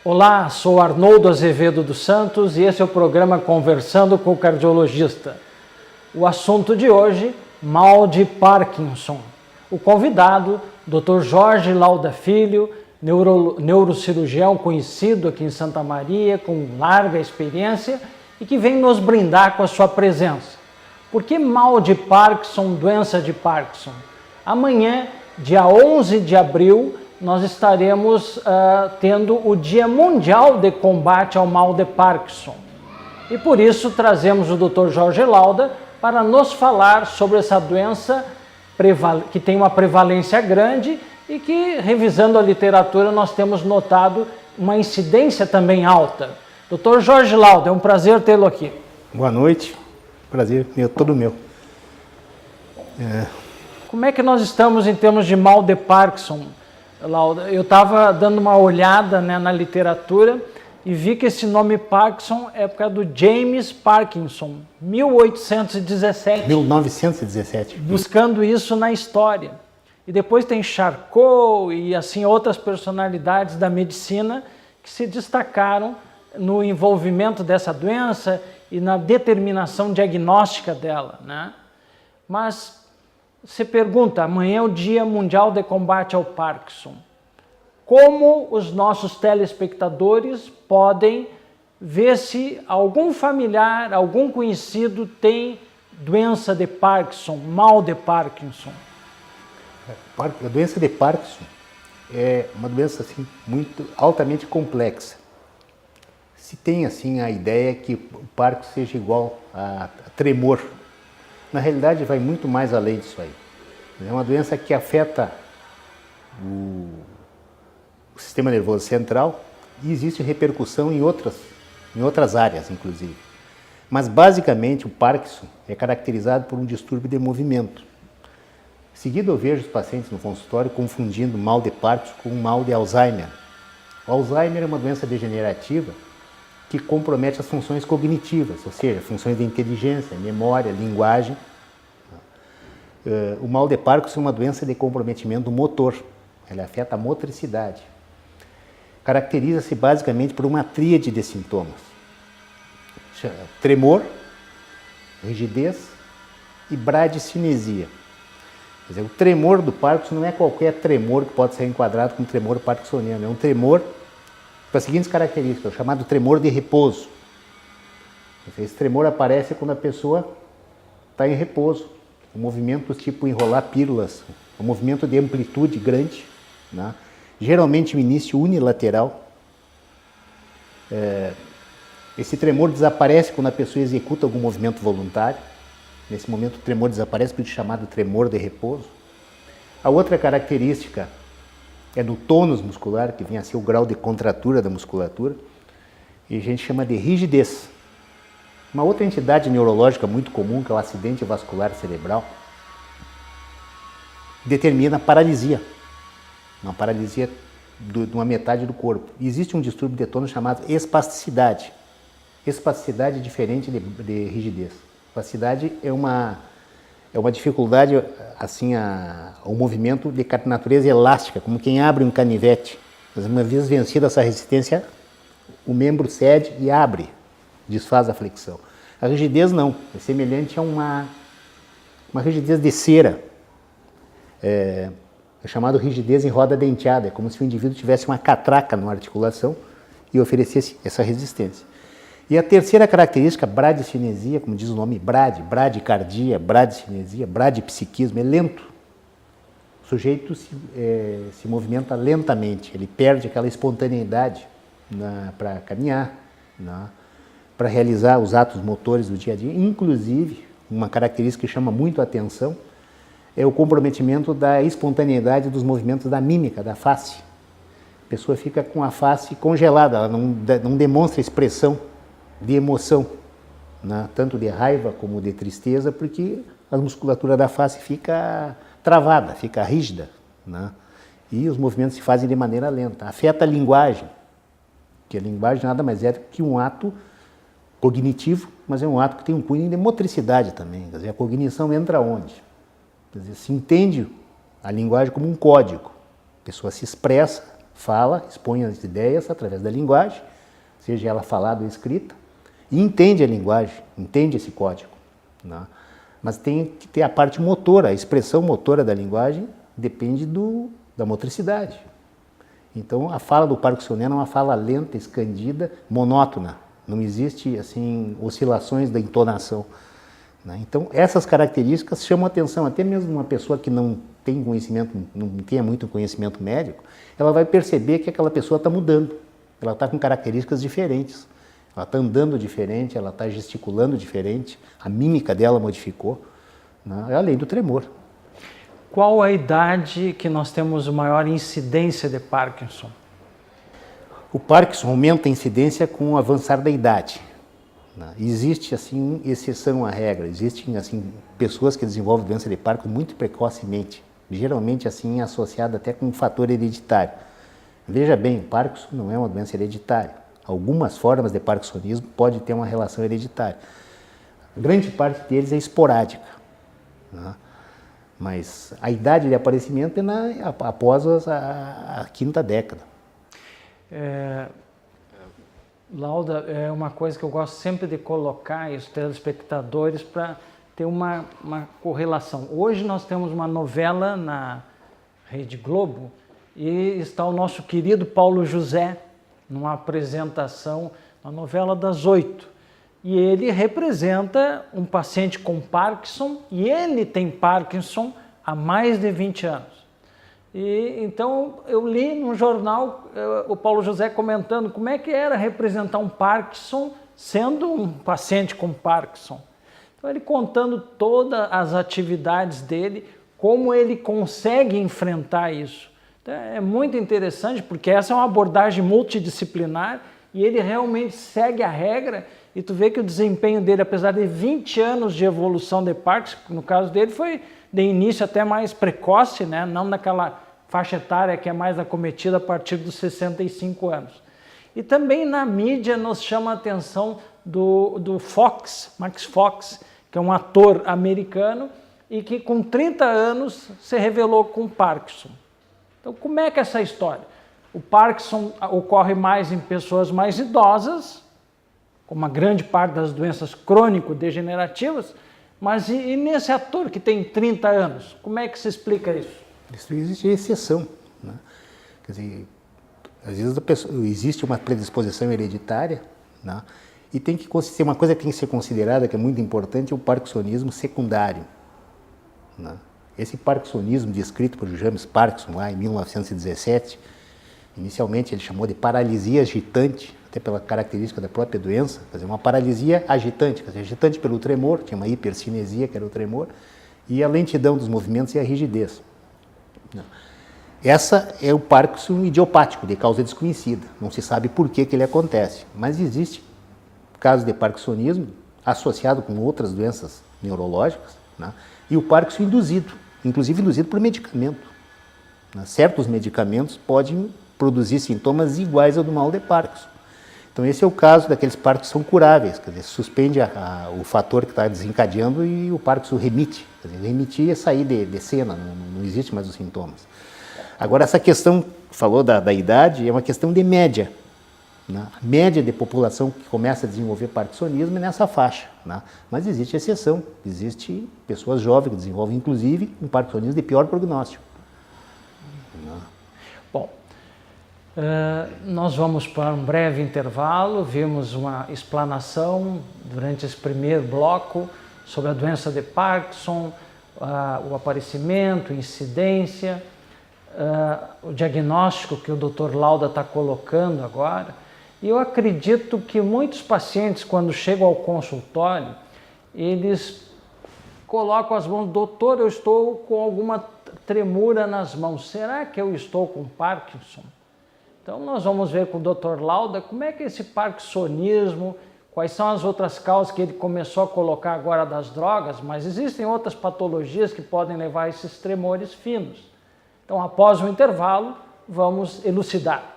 Olá, sou Arnoldo Azevedo dos Santos e esse é o programa Conversando com o Cardiologista. O assunto de hoje, mal de Parkinson. O convidado, Dr. Jorge Lauda Filho, neurocirurgião conhecido aqui em Santa Maria, com larga experiência e que vem nos brindar com a sua presença. Por que mal de Parkinson, doença de Parkinson? Amanhã, dia 11 de abril, nós estaremos tendo o Dia Mundial de Combate ao Mal de Parkinson. E por isso trazemos o Dr. Jorge Lauda para nos falar sobre essa doença que tem uma prevalência grande e que, revisando a literatura, nós temos notado uma incidência também alta. Dr. Jorge Lauda, é um prazer tê-lo aqui. Boa noite, prazer todo meu. Como é que nós estamos em termos de mal de Parkinson, Lauda? Eu estava dando uma olhada, na literatura e vi que esse nome Parkinson é por causa do James Parkinson, 1817. 1917. Buscando isso na história. E depois tem Charcot e assim outras personalidades da medicina que se destacaram no envolvimento dessa doença e na determinação diagnóstica dela, Mas você pergunta, amanhã é o Dia Mundial de Combate ao Parkinson. Como os nossos telespectadores podem ver se algum familiar, algum conhecido tem doença de Parkinson, mal de Parkinson? A doença de Parkinson é uma doença assim, altamente complexa. Se tem assim a ideia que o Parkinson seja igual a tremor. Na realidade, vai muito mais além disso aí. É uma doença que afeta o sistema nervoso central e existe repercussão em outras áreas, inclusive. Mas, basicamente, o Parkinson é caracterizado por um distúrbio de movimento. Seguido, eu vejo os pacientes no consultório confundindo mal de Parkinson com mal de Alzheimer. O Alzheimer é uma doença degenerativa que compromete as funções cognitivas, ou seja, funções de inteligência, memória, linguagem. O mal de Parkinson é uma doença de comprometimento motor, ela afeta a motricidade. Caracteriza-se basicamente por uma tríade de sintomas: tremor, rigidez e bradicinesia. Quer dizer, o tremor do Parkinson não é qualquer tremor que pode ser enquadrado como tremor parkinsoniano, é um tremor com as seguintes características, o chamado tremor de repouso. Esse tremor aparece quando a pessoa está em repouso, um movimento tipo enrolar pílulas, um movimento de amplitude grande, geralmente o início unilateral. Esse tremor desaparece quando a pessoa executa algum movimento voluntário. Nesse momento o tremor desaparece, por isso chamado tremor de repouso. A outra característica é do tônus muscular, que vem a ser o grau de contratura da musculatura, e a gente chama de rigidez. Uma outra entidade neurológica muito comum, que é o acidente vascular cerebral, determina paralisia, uma paralisia de uma metade do corpo. E existe um distúrbio de tônus chamado espasticidade. Espasticidade é diferente de rigidez. Espasticidade é uma dificuldade, assim, ao movimento de natureza elástica, como quem abre um canivete. Mas uma vez vencida essa resistência, o membro cede e abre, desfaz a flexão. A rigidez não, é semelhante a uma rigidez de cera. É chamado rigidez em roda denteada, é como se o indivíduo tivesse uma catraca na articulação e oferecesse essa resistência. E a terceira característica, bradicinesia, como diz o nome, bradicardia, bradicinesia, bradipsiquismo, é lento. O sujeito se movimenta lentamente, ele perde aquela espontaneidade para caminhar, para realizar os atos motores do dia a dia. Inclusive, uma característica que chama muito a atenção é o comprometimento da espontaneidade dos movimentos da mímica, da face. A pessoa fica com a face congelada, ela não demonstra expressão de emoção, tanto de raiva como de tristeza, porque a musculatura da face fica travada, fica rígida, e os movimentos se fazem de maneira lenta. Afeta a linguagem, que a linguagem nada mais é que um ato cognitivo, mas é um ato que tem um cunho de motricidade também. Quer dizer, a cognição entra onde? Quer dizer, se entende a linguagem como um código. A pessoa se expressa fala, expõe as ideias através da linguagem, seja ela falada ou escrita, e entende a linguagem, entende esse código, né? Mas tem que ter a parte motora, a expressão motora da linguagem depende da motricidade. Então, a fala do parkinsoniano é uma fala lenta, escandida, monótona. Não existe, assim, oscilações da entonação, né? Então, essas características chamam a atenção, até mesmo uma pessoa que não tem conhecimento, não tenha muito conhecimento médico, ela vai perceber que aquela pessoa está mudando, ela está com características diferentes, ela está andando diferente, ela está gesticulando diferente, a mímica dela modificou, né? É a lei do tremor. Qual a idade que nós temos maior incidência de Parkinson? O Parkinson aumenta a incidência com o avançar da idade, né? Existe, assim, exceção à regra. Existem, assim, pessoas que desenvolvem doença de Parkinson muito precocemente, geralmente, assim, associada até com um fator hereditário. Veja bem, o Parkinson não é uma doença hereditária. Algumas formas de parkinsonismo podem ter uma relação hereditária. A grande parte deles é esporádica, né? Mas a idade de aparecimento é após a quinta década. Lauda, é uma coisa que eu gosto sempre de colocar os telespectadores para ter uma correlação. Hoje nós temos uma novela na Rede Globo e está o nosso querido Paulo José numa apresentação na novela das 8. E ele representa um paciente com Parkinson e ele tem Parkinson há mais de 20 anos. E então eu li no jornal o Paulo José comentando como é que era representar um Parkinson sendo um paciente com Parkinson. Então ele contando todas as atividades dele, como ele consegue enfrentar isso. Então, é muito interessante porque essa é uma abordagem multidisciplinar e ele realmente segue a regra e tu vê que o desempenho dele, apesar de 20 anos de evolução de Parkinson, no caso dele foi de início até mais precoce, né? Não naquela faixa etária que é mais acometida a partir dos 65 anos. E também na mídia nos chama a atenção do Fox, Max Fox, que é um ator americano e que com 30 anos se revelou com Parkinson. Então como é que é essa história? O Parkinson ocorre mais em pessoas mais idosas, como a grande parte das doenças crônico-degenerativas, mas e nesse ator que tem 30 anos? Como é que se explica isso? Isso existe exceção, né? Quer dizer, às vezes existe uma predisposição hereditária, né? E tem que ser uma coisa que tem que ser considerada, que é muito importante, é o parkinsonismo secundário, né? Esse parkinsonismo descrito por James Parkinson lá em 1917, inicialmente ele chamou de paralisia agitante, até pela característica da própria doença, quer dizer, uma paralisia agitante, quer dizer, agitante pelo tremor, tinha uma hipercinesia, que era o tremor, e a lentidão dos movimentos e a rigidez. Essa é o Parkinson idiopático, de causa desconhecida, não se sabe por que ele acontece, mas existe casos de parkinsonismo associado com outras doenças neurológicas, né? E o Parkinson induzido, inclusive induzido por medicamento, né? Certos medicamentos podem produzir sintomas iguais ao do mal de Parkinson. Então esse é o caso daqueles Parkinson curáveis, quer dizer, suspende o fator que está desencadeando e o Parkinson remite. Quer dizer, remitir é sair de cena, não existe mais os sintomas. Agora essa questão, falou da idade, é uma questão de média, né? A média de população que começa a desenvolver parkinsonismo é nessa faixa, né? Mas existe exceção, existe pessoas jovens que desenvolvem inclusive um parkinsonismo de pior prognóstico. Bom, nós vamos para um breve intervalo, vimos uma explanação durante esse primeiro bloco sobre a doença de Parkinson, o aparecimento, incidência, o diagnóstico que o Dr. Lauda está colocando agora. E eu acredito que muitos pacientes, quando chegam ao consultório, eles colocam as mãos, doutor, eu estou com alguma tremura nas mãos, será que eu estou com Parkinson? Então nós vamos ver com o Dr. Lauda como é que esse parkinsonismo, quais são as outras causas que ele começou a colocar agora das drogas, mas existem outras patologias que podem levar a esses tremores finos. Então após o intervalo, vamos elucidar.